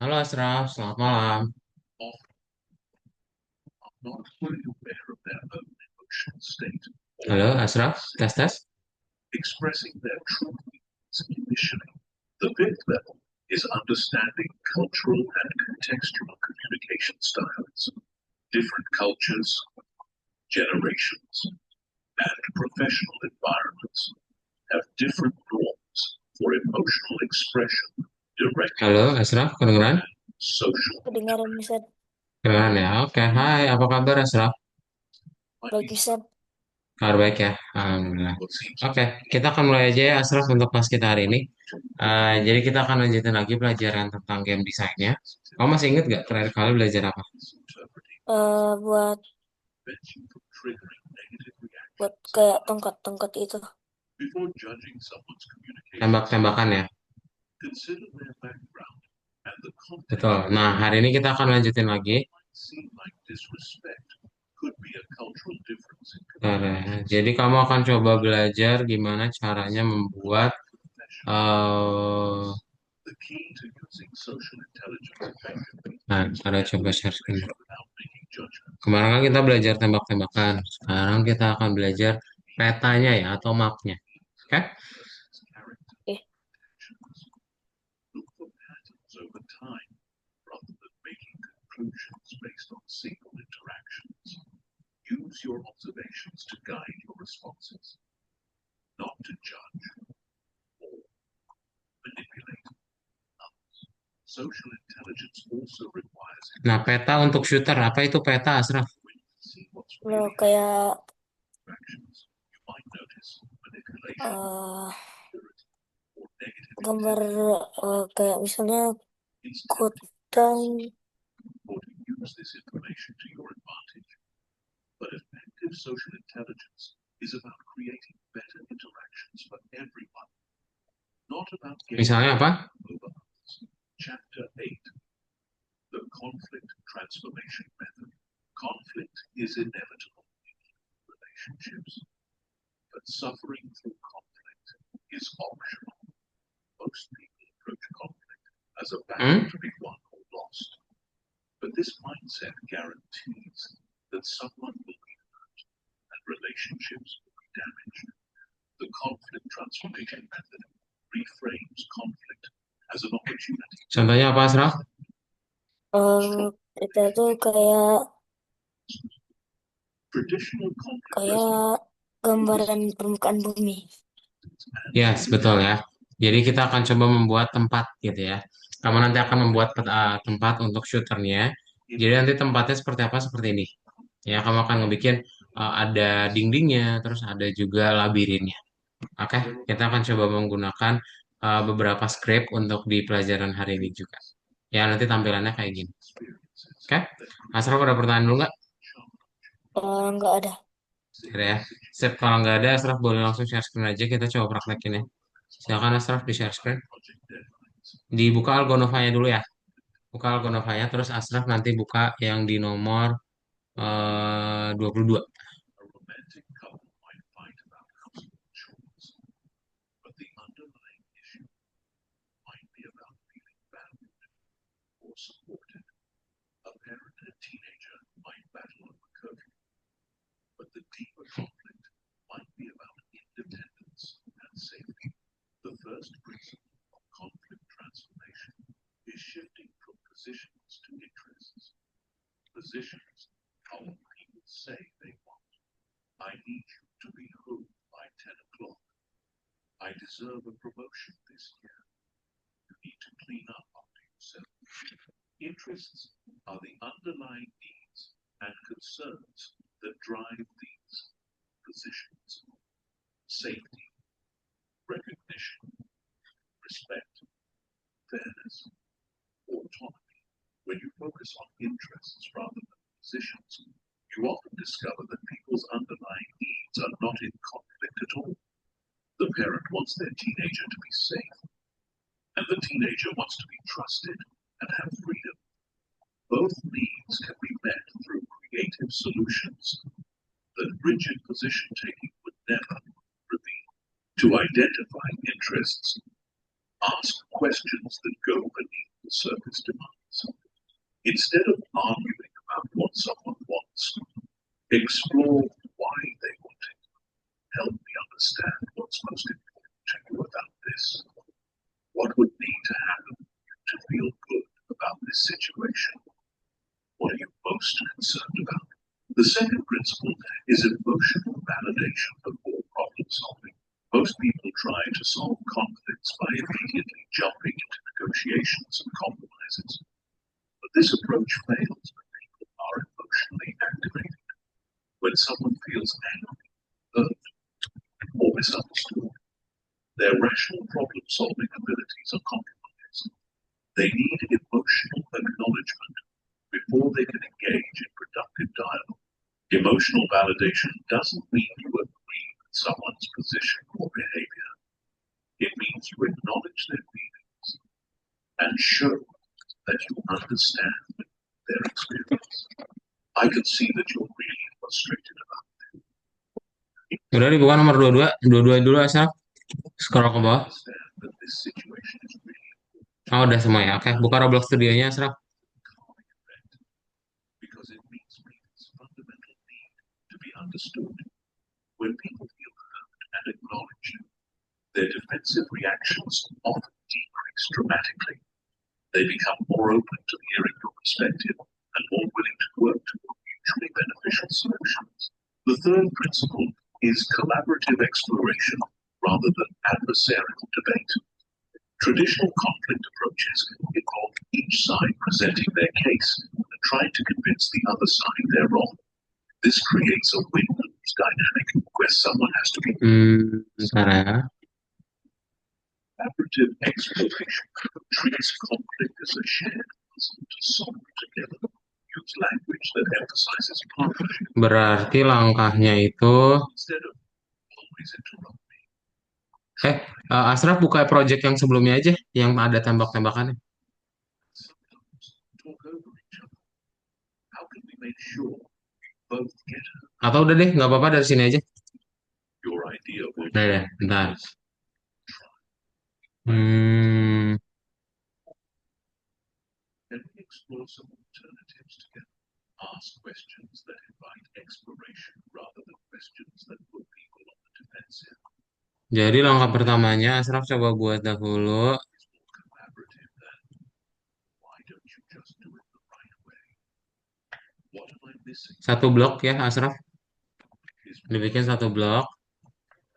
Halo Asraf, selamat malam. Halo Asraf, tes tes. Halo Asraf, kedengeran? Kedengaran Ustaz. Kedengeran ya? Oke, hai, apa kabar Asraf? Baik Ustaz. Kabar baik ya? Alhamdulillah. Oke, kita akan mulai aja ya Asraf untuk kelas kita hari ini. Jadi kita akan lanjutin lagi pelajaran tentang game desainnya. Kamu masih inget gak terakhir kali belajar apa? Buat buat kayak tongkat-tongkat itu. Tembak-tembakan ya? Betul. Nah, hari ini kita akan lanjutin lagi. Jadi kamu akan coba belajar gimana caranya membuat eh nah, ada coba share screen. Kemarin kan kita belajar tembak-tembakan. Sekarang kita akan belajar petanya ya atau mapnya. Oke? Eh, Nah, peta untuk shooter. Apa itu peta, Asraf? Lo kayak eh gambar kayak misalnya kota. Misalnya apa? Hmm? Contohnya apa, Asraf? eh Kita tuh kayak gambaran permukaan bumi. Yes, betul ya. Jadi kita akan coba membuat tempat gitu ya. Kamu nanti akan membuat tempat untuk shooternya. Jadi nanti tempatnya seperti apa? Seperti ini. Ya, kamu akan ngebikin ada dindingnya, terus ada juga labirinnya. Oke, kita akan coba menggunakan beberapa script untuk di pelajaran hari ini juga. Ya, nanti tampilannya kayak gini. Oke, Asraf ada pertanyaan dulu nggak? Nggak ada. Ada ya. Sip, kalau nggak ada, Asraf boleh langsung share screen aja. Kita coba praktekin ya. Silakan Asraf di share screen. Dibuka Algonovanya dulu ya. Buka Algonovanya, terus Asraf nanti buka yang di nomor 22. surface demands. Instead of arguing about what someone wants, explore why they want it. Help me understand what's most important to you about this. What would need to happen for you to feel good about this situation? What are you most concerned about? The second principle is emotional validation before problem solving. Most people try to solve conflicts by immediately jumping into negotiations and compromises. But this approach fails when people are emotionally activated. When someone feels angry, hurt, or misunderstood, their rational problem solving abilities are compromised. They need emotional acknowledgement before they can engage in productive dialogue. Emotional validation doesn't mean you agree with someone's position or behavior. It means you acknowledge their feelings and show that you understand their experience. I can see that you're really frustrated about it. Udah dibuka nomor 22, 22 dulu asal. Scroll ke bawah. Understand that this situation is really Oh, udah semua ya. Oke, buka Roblox Studionya, Asraf. calming effect because it meets people's fundamental need to be understood. When people feel heard and acknowledged, their defensive reactions often decrease dramatically. They become more open to hearing your perspective and more willing to work toward mutually beneficial solutions. The third principle is collaborative exploration rather than adversarial debate. Traditional conflict approaches involve each side presenting their case and trying to convince the other side they're wrong. This creates a win-lose dynamic where someone has to be. Bentar ya. Collaborative exploration treats conflict as a shared puzzle to solve together. Use language that emphasizes partnership Berarti langkahnya itu instead of always interrupting. Asraf buka project yang sebelumnya aja, yang ada tembak-tembakannya. Sometimes talk over each other. How can we make sure both get Atau udah deh, nggak apa-apa dari sini aja. your idea will Udah deh, bentar. try? Hmm, Can we explore some alternatives together? Ask questions that invite exploration rather than questions that put people on the defensive. jadi langkah pertamanya Asraf coba buat dahulu Is more collaborative than why don't you just do it the right way? What am I missing? satu blok ya Asraf, Is dibikin satu blok.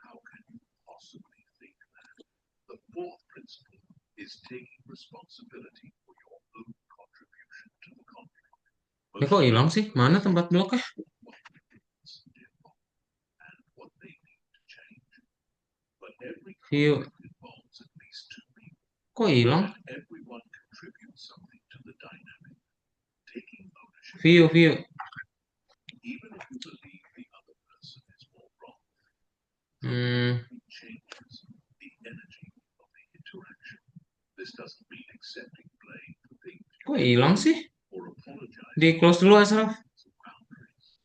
how can you possibly think that? The fourth principle is taking responsibility for your own contribution to the conflict. Ini kok hilang sih? Mana tempat bloknya? What difference did wrong and what they need to change. But every View, conflict involves at least two people, kok hilang? and everyone contributes something to the dynamic. Taking ownership, View. even if you believe the other person is more wrong, Hmm, changes the energy of the interaction. This doesn't mean accepting blame for things kok hilang sih? or apologizing Di close dulu Asraf. for boundaries.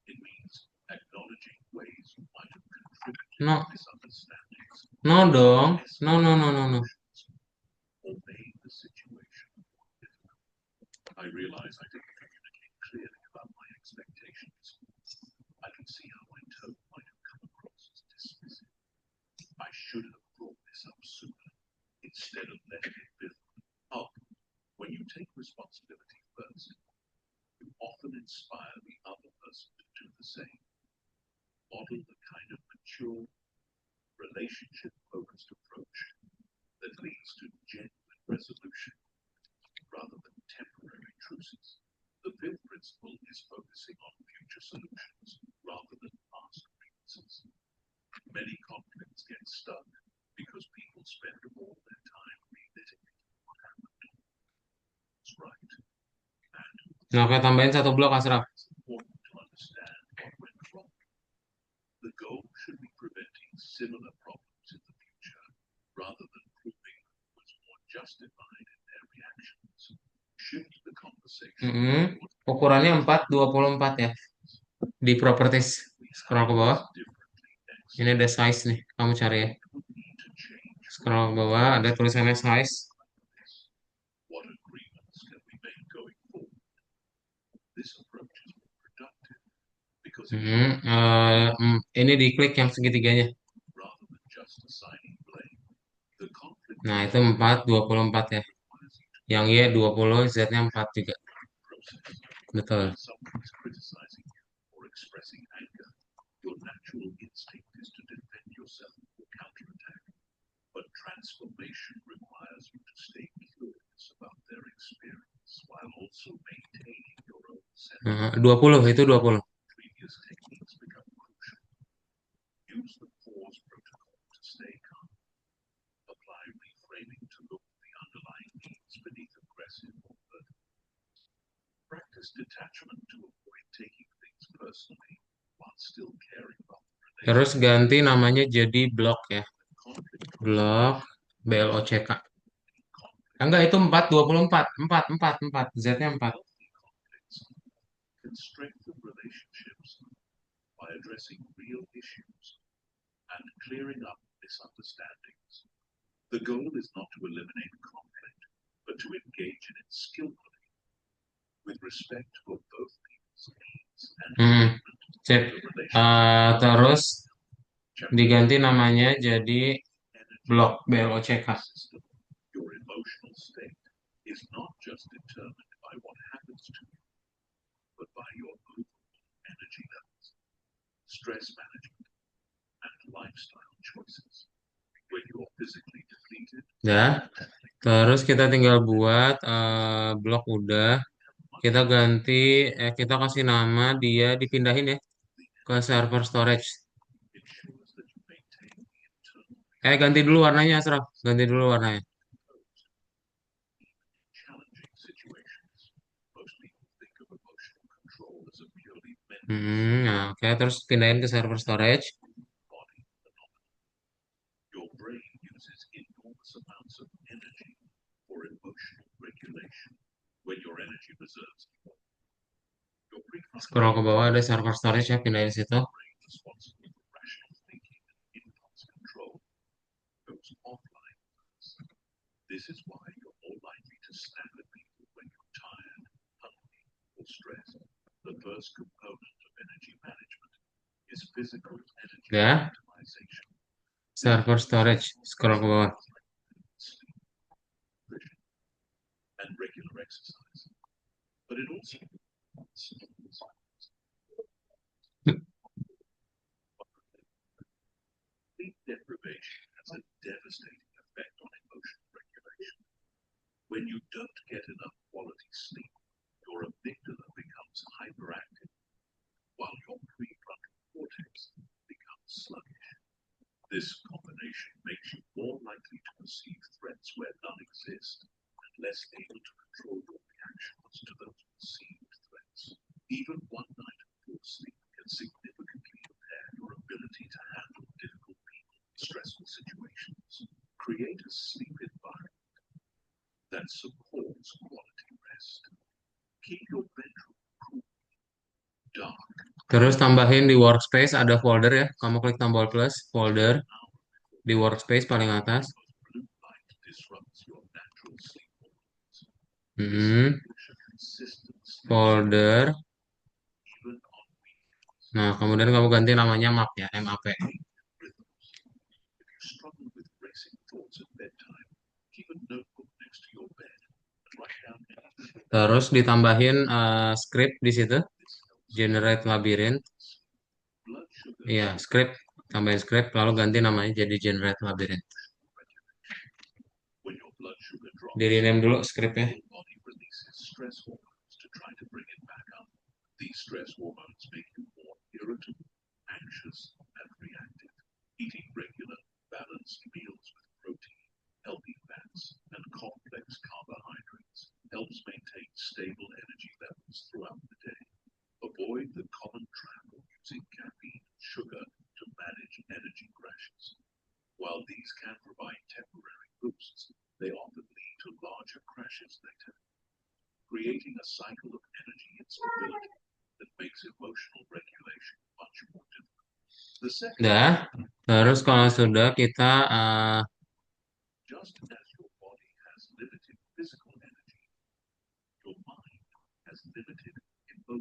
It means acknowledging ways you might have contributed No, to misunderstandings no dong. No. or made the situation more difficult. I realize I didn't communicate clearly about my expectations. I can see how my tone might have come across as dismissive. I should have brought this up sooner instead of letting it build up. When you take responsibility first, you often inspire the other person to do the same. Model the kind of mature, relationship-focused approach that leads to genuine resolution rather than temporary truces. The fifth principle is focusing on future solutions rather than past grievances. Many conflicts get stuck because people spend all their time relitigating what happened. It's right. And Nah, oke tambahin satu blok Asraf. it's important to understand what went wrong. The goal should be preventing similar problems in the future rather than proving who was more justified in their reactions. Shift the conversation toward Ukurannya 424 ya. Di properties. Scroll ke bawah. differently next. Ini ada size nih. Kamu cari ya. What would need to change? Scroll ke bawah, ada tulisannya size. What This approach is more productive because it Ini diklik yang segitiganya. rather than just assigning blame, the conflict Nah, itu 4, 24 ya. requires you to Yang Y 20, Z-nya 4 juga. process. Betul. When someone is criticizing you or expressing anger, your natural instinct is to defend yourself or counterattack. But transformation requires you to stay curious about their experience while also maintaining your own sense. 20, itu 20. Previous techniques become crucial. Use the pause protocol to stay calm. Apply reframing to look at the underlying needs beneath aggressive or hurtful. Practice detachment to avoid taking things personally while still caring about the Terus relationship. ganti namanya jadi blok ya. Conflict Blok BLOCK. conflict Enggak, itu 4, 24. 4, 4, 4. Z-nya 4. healthy conflicts can strengthen relationships by addressing real issues and clearing up misunderstandings. The goal is not to eliminate conflict, but to engage in it skillfully with respect for both people's needs and Hmm, commitment to sip. the relationship. Terus Chapter diganti namanya jadi Energy blok BLOCK. system. Your emotional state is not just determined by what happens to you, but by your overall energy levels, stress management, and lifestyle choices. When you're physically depleted, Ya. Terus kita tinggal buat blok udah. Kita ganti, kita kasih nama dia dipindahin ya ke server storage. ensures that you maintain the internal Ganti dulu warnanya, Asraf. Ganti dulu warnanya. challenging situations. Most people think of emotional control as a purely mental Nah, oke. Terus pindahin ke server storage. body phenomenon. Your brain uses enormous amounts of energy for emotional regulation when your energy reserves are low. Your prefrontal Scroll ke bawah ada server storage ya, pindahin situ. brain responsible for rational thinking and impulse control goes offline. This is why you're more likely to snap at people when you're tired, hungry, or stressed. The first component of energy management is physical energy Ya, optimization. server storage. Scroll ke bawah. Sleep, nutrition, and regular exercise. But it also sleep deprivation has a devastating effect on emotional regulation. When you don't get enough quality sleep, your amygdala becomes hyperactive, while your prefrontal cortex becomes sluggish. This combination makes you more likely to perceive threats where none exist and less able to control your reactions to those perceived threats. Even one night of poor sleep can significantly impair your ability to handle difficult people and stressful situations. Create a sleep environment that supports quality rest. Keep your bedroom cool, dark, Terus tambahin di workspace ada folder ya. Kamu klik tombol plus, folder di workspace paling atas. blue light disrupts your natural sleep hormones. Hmm, Consistent sleep folder. even on weekends. Nah, kemudian kamu ganti namanya map ya, MAP. Rhythms. If you struggle with racing thoughts at bedtime, keep a notebook next to your bed and write down anything. Terus ditambahin script di situ, This helps generate labyrinth. blood sugar Iya, script, tambahin script, lalu ganti namanya jadi generate labyrinth. when your blood sugar drops. Di rename dulu scriptnya. Your body releases stress hormones to try to bring it back up. These stress hormones make you more irritable, anxious, and reactive. Eating regular, balanced meals with protein, healthy fats, and complex carbohydrates helps maintain stable energy levels throughout the day. Avoid the common trap of using caffeine and sugar to manage energy crashes. While these can provide temporary boosts, they often lead to larger crashes later, creating a cycle of energy instability that makes emotional regulation much more difficult. The second, Udah. Terus kalau sudah kita just as your body has limited physical energy, your mind has limited emotional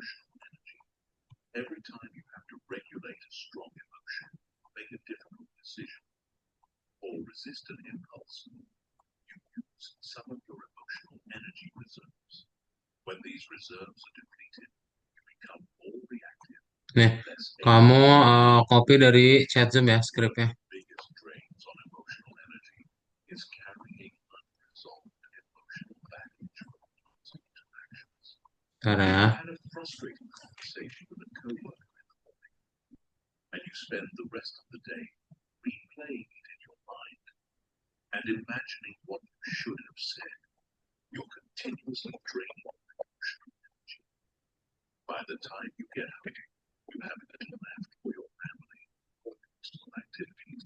you use some of your emotional energy reserves. When these reserves are depleted, you become more reactive, Nih, less kamu able. copy dari chat Zoom ya skripnya. Biggest drains on emotional energy is carrying unresolved emotional baggage from past interactions. Bentar If ya. you had a frustrating conversation with a coworker in the morning, and you spend the rest of the day replaying it in your mind and imagining what you should have said, you're continuously draining emotional energy. By the time you get home, you have little left for your family or personal activities.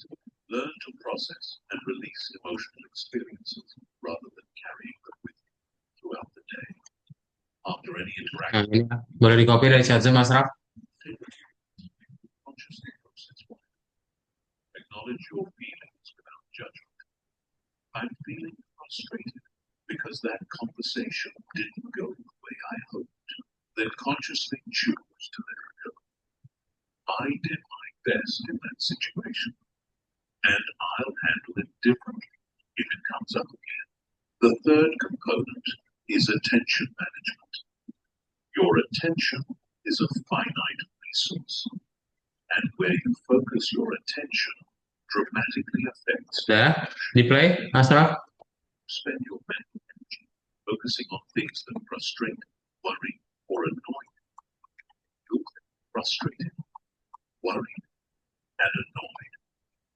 Learn to process and release emotional experiences rather than carrying them with you throughout the day. After any Nah, interaction, ini ya. Boleh di copy dari chat Zoom, Mas Raf. take a few minutes to consciously process what. Acknowledge your feelings without judgment. I'm feeling frustrated because that conversation didn't go the way I hoped. Then consciously choose to let it go. I did my best in that situation, and I'll handle it differently if it comes up again. The third component is attention management. Your attention is a finite resource, and where you focus your attention dramatically affects Udah, di play, Mas Raf. spend your mental energy focusing on things that frustrate, worry, or annoy you. You'll get frustrated, worried, and annoyed.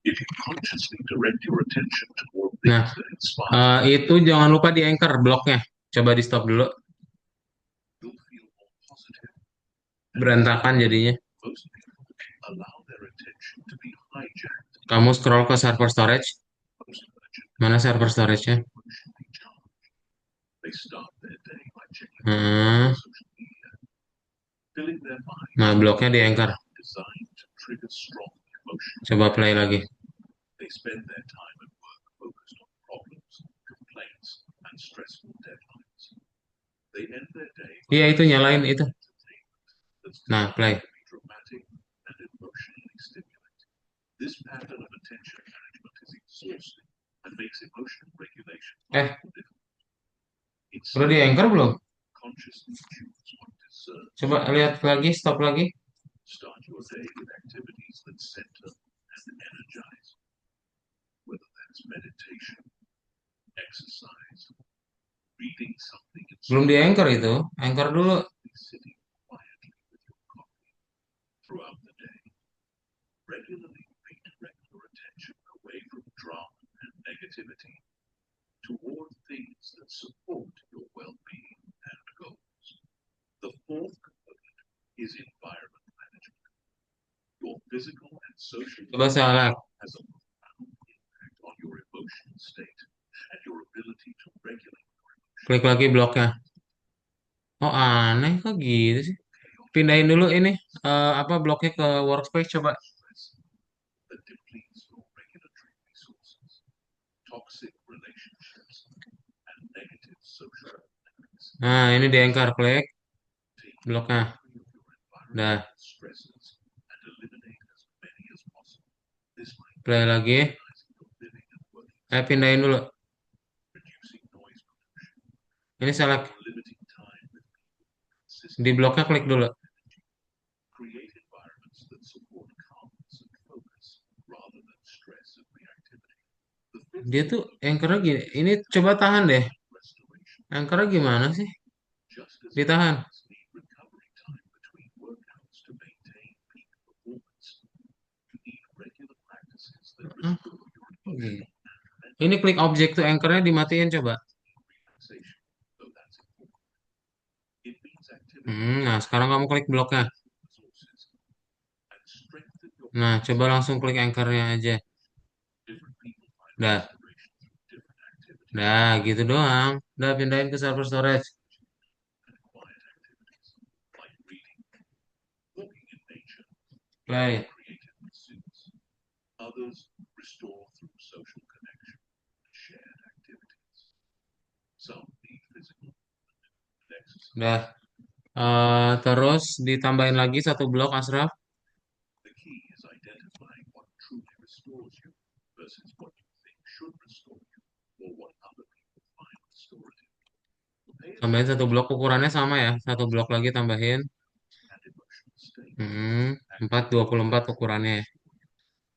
If you consciously direct your attention toward things Nah, that inspire itu jangan lupa di anchor bloknya. Coba di stop dulu. you'll feel more positive. Berantakan jadinya. Most people allow their attention to be hijacked. Kamu scroll ke server storage. Most urgent Mana server storage-nya? emotionally charged. They start their day by checking Hmm. social media, filling their mind Nah, bloknya di anchor. designed to trigger strong emotions. Coba play lagi. They spend their time at work focused on problems, complaints, and stressful deadlines. They end their day Iya, itu nyalain itu. that's Nah, play. designed to be dramatic and emotionally stimulating. This pattern of attention management is exhausting and makes emotional regulation difficult. Udah di anchor belum? Consciously choose what deserves. Coba lihat lagi, stop lagi. Start your day with activities that center and energize, whether that's meditation, exercise, reading something Belum di anchor itu. Anchor dulu. sitting quietly with your coffee. Throughout the day, regularly redirect your attention away from drama and negativity toward things that support your well-being and goals. The fourth component is environment management. Your physical and social Coba salah. has a profound impact on your emotional state and your ability to regulate your emotions. Klik lagi bloknya. Oh, aneh kok gitu sih. Pindahin dulu ini apa bloknya ke workspace coba. That depletes your regulatory resources, toxic relationships, and negative social dynamics. Nah, ini di anchor, klik bloknya. Free of your Dah, environmental stresses and eliminate as many as possible. This might play lagi. organizing your living and working, Pindahin dulu. reducing noise pollution, Ini select. limiting time with people, Di bloknya klik dulu. create environments that support calmness and focus rather than stress and reactivity. The fifth Dia tuh anchornya gini. Ini coba tahan deh. restoration, Anchornya gimana sih? just as Ditahan. athletes need recovery time between workouts to maintain peak performance, you need regular practices that restore your Gini. emotional Ini klik objek tuh anchornya dimatiin coba. relaxation, though that's important. It means activity Nah, sekarang kamu klik bloknya. resources and strengthen your Nah, coba langsung klik anchornya aja. different people find Dah, restoration through different activities dah gitu doang. Udah pindahin ke server storage. and quiet activities like reading, walking in nature, Play. creative pursuits. Others restore through social connection and shared activities. Some need physical and exercise. Udah. Terus ditambahin lagi satu blok, Asraf. The key is identifying what truly restores you versus what you think should restore you. restorative. Pay Tambahin attention satu blok, ukurannya sama ya. Satu blok lagi tambahin. and emotional state. 424 ukurannya ya.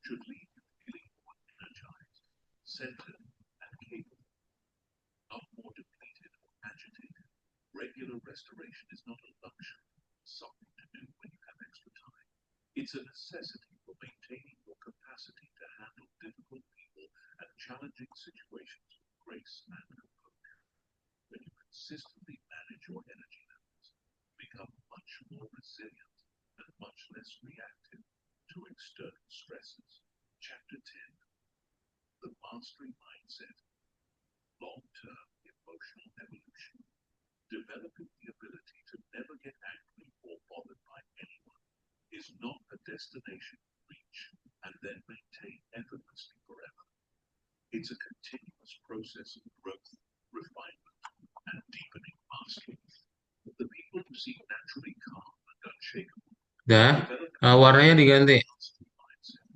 Should leave you feeling more energized, centered, and capable, not more depleted or agitated. Regular restoration is not a luxury, something to do when you have extra time. It's a necessity for maintaining your capacity to handle difficult people and challenging situations with grace and composure. When you consistently manage your energy levels, you become much more resilient and much less reactive to external stresses. Chapter 10: The Mastery Mindset. Long-term emotional evolution. Developing the ability to never get angry or bothered by anyone is not a destination you reach and then maintain effortlessly forever. It's a continuous process of growth, refinement, and deepening mastery. The people who seem naturally calm and unshakable Dah, develop warnanya diganti. a mastery mindset,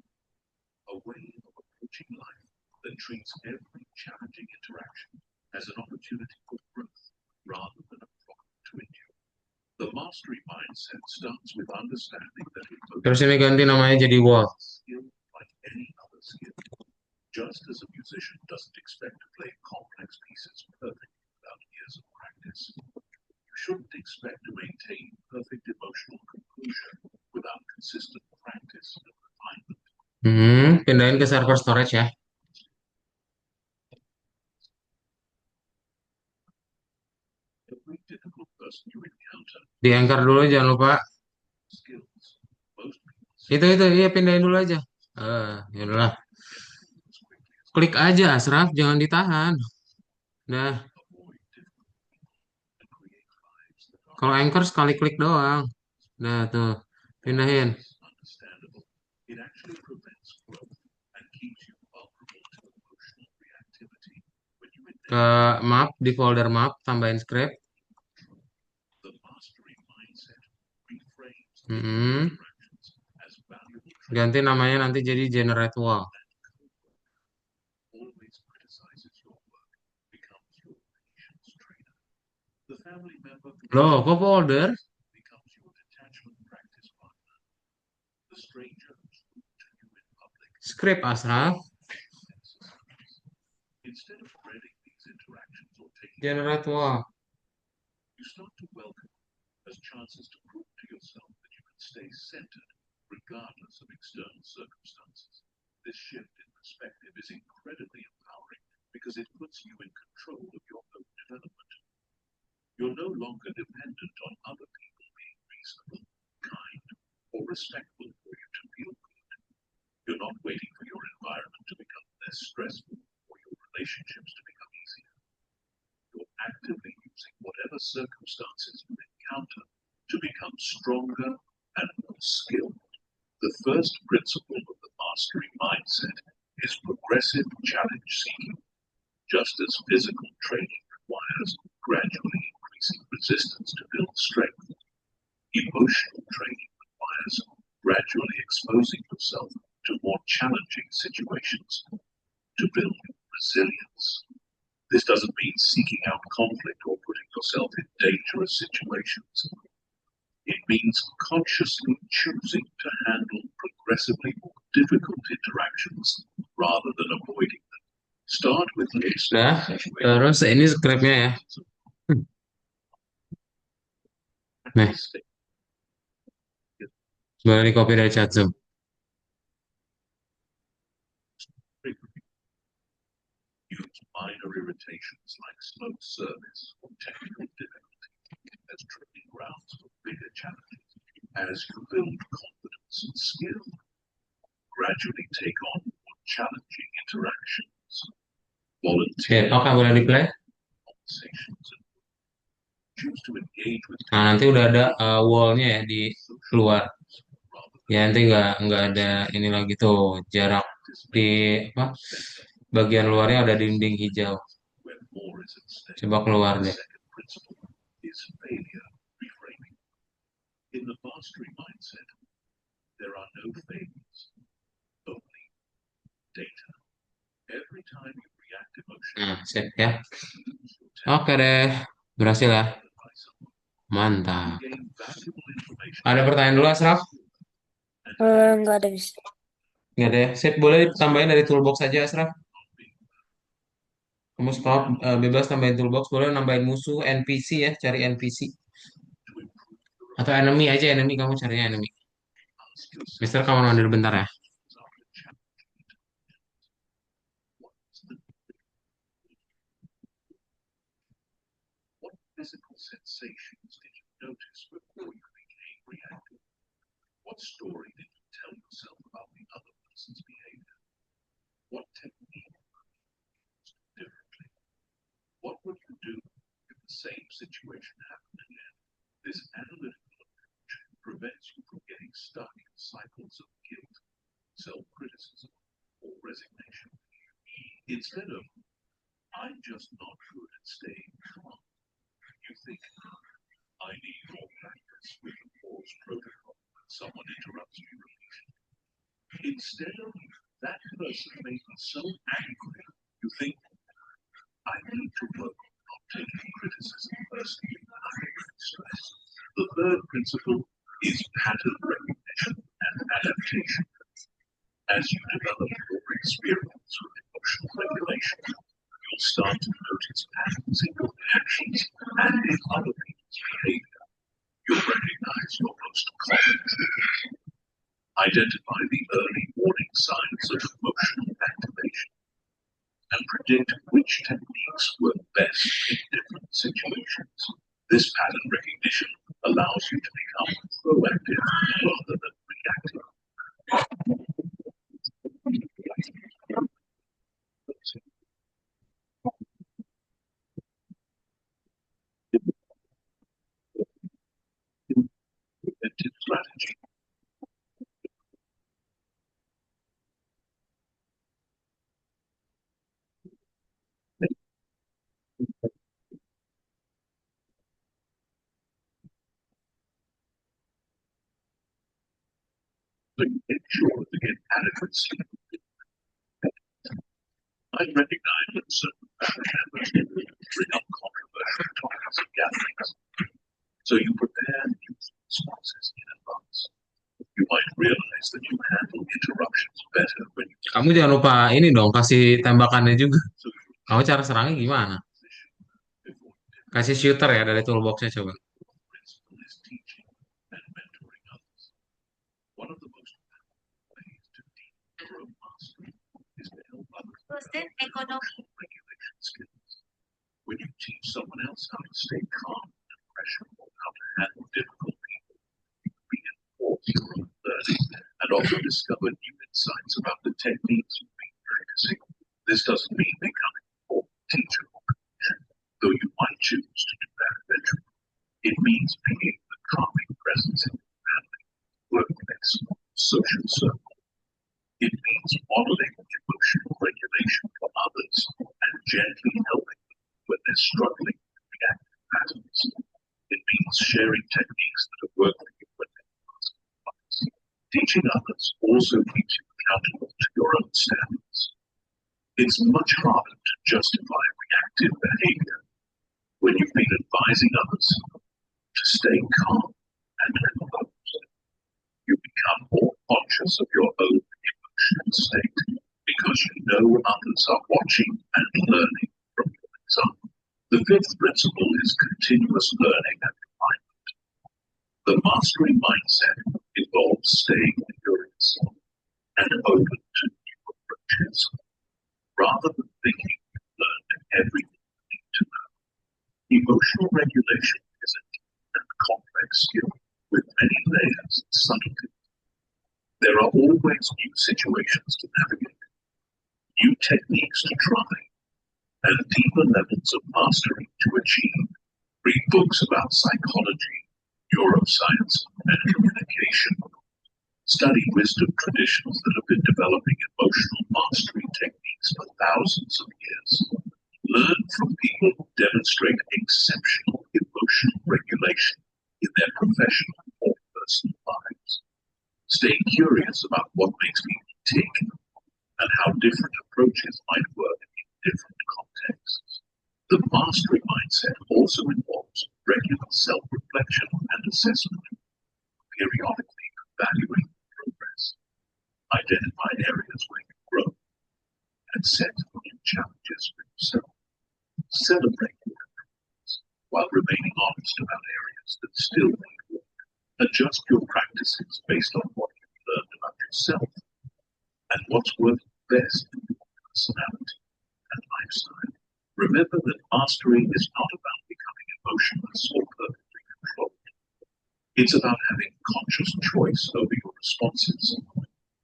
a way of approaching life that treats every challenging interaction as an opportunity for growth rather than a problem to endure. The mastery mindset starts with understanding that Terus emotion ini ganti namanya jadi wall. is a skill like any other skill. Just as a musician doesn't expect to play complex pieces perfectly without years of practice, you shouldn't expect to maintain perfect emotional composure without consistent practice and refinement. Pindahin ke server storage ya. Every difficult person you encounter Di anchor dulu, jangan lupa. skills. Most Itu, iya pindahin dulu aja. Ya udahlah. Klik aja, Asraf, jangan ditahan. Nah, avoid difficult and create lives that are kalau anchor sekali klik doang. Nah, tuh, pindahin understandable. It actually prevents growth and keeps you vulnerable to emotional reactivity when you ke map, di folder map, tambahin script. the mastery mindset reframes Mm-mm. interactions as valuable Ganti namanya nanti jadi generate wall. always criticizes your work becomes your patience trainer. The family member who Loh, kok folder? becomes your detachment practice partner. The stranger who's rude to you in public Script, Asraf. instead of dreading these interactions or taking Generate wall. you start to welcome as chances to prove to yourself that you can stay centered regardless of external circumstances. This shift in perspective is incredibly empowering because it puts you in control of your own development. You're no longer dependent on other people being reasonable, kind, or respectful for you to feel good. You're not waiting for your environment to become less stressful or your relationships to become easier. You're actively using whatever circumstances you encounter to become stronger and more skilled. The first principle of the mastery mindset is progressive challenge seeking. Just as physical training requires gradually increasing resistance to build strength, emotional training requires gradually exposing yourself to more challenging situations to build resilience. This doesn't mean seeking out conflict or putting yourself in dangerous situations. It means consciously choosing to handle progressively more difficult interactions rather than avoiding them. Start with the Nah, terus ini scriptnya ya. Nih, boleh di copy dari chat Zoom. Use minor irritations like slow service or technical difficulty as training grounds for bigger challenges. As you build confidence and skill, gradually take on more challenging interactions. Volunteer Oke, boleh di play. conversations and choose to engage with Nah, nanti udah ada wallnya ya di luar. Ya, nanti nggak ada ini lagi tuh jarak di apa bagian luarnya ada dinding hijau. where more is at stake. Coba keluar The deh. second principle is failure reframing. In the mastery mindset, there are no failures, only data. Every time you react emotionally, Nah, sip ya. lose your Oke deh, berhasil ya. Mantap. Ada pertanyaan dulu, Asraf? Nggak ada bisa. Nggak ada ya? Sip, boleh tambahin dari toolbox aja, Asraf. Kamu stop, bebas tambahin toolbox, boleh nambahin musuh, NPC ya, cari NPC. Atau enemy aja, enemy kamu carinya enemy. Mister, kamu mandir bentar ya. What physical sensations did you notice before you became reactive? What story did you tell yourself about the other person's behavior? What technique differently? What would you do if the same situation happened again? This analytical approach prevents you from getting stuck in cycles of guilt, self-criticism, or resignation. Instead of, I'm just not good at staying calm, you think, I need more practice with the pause protocol when someone interrupts me repeatedly. Instead of, that person made me so angry, you think, I need to work on not taking criticism personally under stress. The third principle is pattern recognition and adaptation. As you develop your experience with emotional regulation, you'll start to notice patterns in your actions and in other people's behavior. You'll recognize your most common triggers, identify the early warning signs of emotional activation, and predict which techniques work best in different situations. This pattern recognition allows you to become proactive rather than reactive. Preventive strategy. To ensure to get adequate sleep, I recognize that certain family members bring up controversial topics at gatherings, so you prepare news responses in advance. You might realize that you handle interruptions better when you Kamu jangan lupa ini dong, kasih tembakannya juga. Kamu cara serangnya gimana? Kasih shooter ya dari toolboxnya coba. principle is teaching and mentoring others. One of the most powerful ways to deep pro mastery is to help others develop regulation skills. When you teach someone else how to stay calm under pressure or how to handle difficult people, you reinforce your own learning and also discover new insights about the techniques you've been practicing. This doesn't mean becoming a formal teacher or coach, though you might choose to do that eventually. It means being the calming presence in your family, workplace, social circle. It means modeling emotional regulation for others and gently helping them when they're struggling with reactive patterns. It means sharing techniques that have worked for you when they ask advice. Teaching others also keeps you accountable to your own standards. It's much harder to justify reactive behavior when you've been advising others to stay calm and composed. You become more conscious of your own emotional state because you know others are watching and learning from your example. The fifth principle is continuous learning and refinement. The mastery mindset involves staying curious and open to new approaches. Rather than thinking you've learned everything you need to know, emotional regulation is a and complex skill with many layers and subtleties. There are always new situations to navigate, new techniques to try, and deeper levels of mastery to achieve. Read books about psychology, neuroscience, and communication. Study wisdom traditions that have been developing emotional mastery techniques for thousands of years. Learn from people who demonstrate exceptional emotional regulation in their professional or personal lives. Stay curious about what makes people tick and how different approaches might work in different contexts. The mastery mindset also involves regular self-reflection and assessment, periodically evaluating progress, identify areas where you grow, and set new challenges for yourself. Celebrate your improvements while remaining honest about areas that still need work. Adjust your practices based on what you've learned about yourself and what's working best for your personality and lifestyle. Remember that mastery is not about becoming emotionless or perfectly controlled. It's about having conscious choice over your responses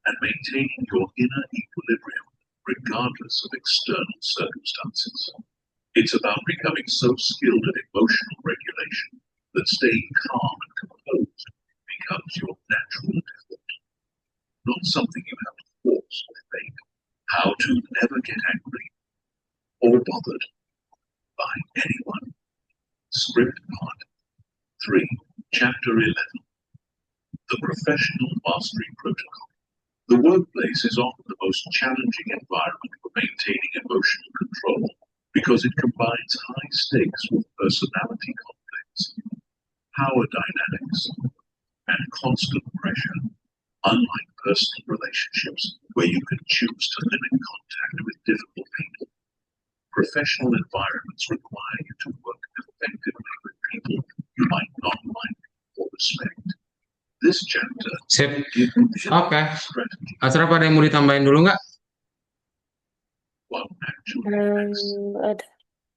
and maintaining your inner equilibrium regardless of external circumstances. It's about becoming so skilled at emotional regulation that staying calm and composed becomes your natural default, not something you have to force or fake. How to never get angry or bothered by anyone. Script Part 3, Chapter 11, The Professional Mastery Protocol. The workplace is often the most challenging environment for maintaining emotional control because it combines high stakes with personality conflicts, power dynamics, and constant pressure. Unlike personal relationships, where you can choose to limit contact with difficult people, professional environments require you to work effectively with people you might not like or respect. This chapter Sip. gives you Oke. strategy Asraf ada yang mau ditambahin dulu nggak? while actually Nggak ada.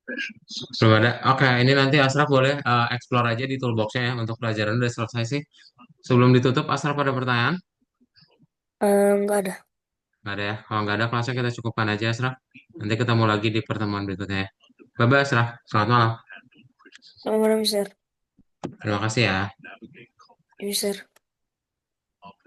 professional success. Belum ada. Oke, ini nanti Asraf boleh explore aja di toolbox-nya ya untuk pelajaran udah selesai sih. Sebelum ditutup, Asraf ada pertanyaan? Nggak ada. Nggak ada ya. Kalau nggak ada, kelasnya kita cukupkan aja, Asraf. Nanti ketemu lagi di pertemuan berikutnya ya. Bye-bye, Asraf. Selamat malam. Selamat malam, Mister. Terima kasih ya. Mister.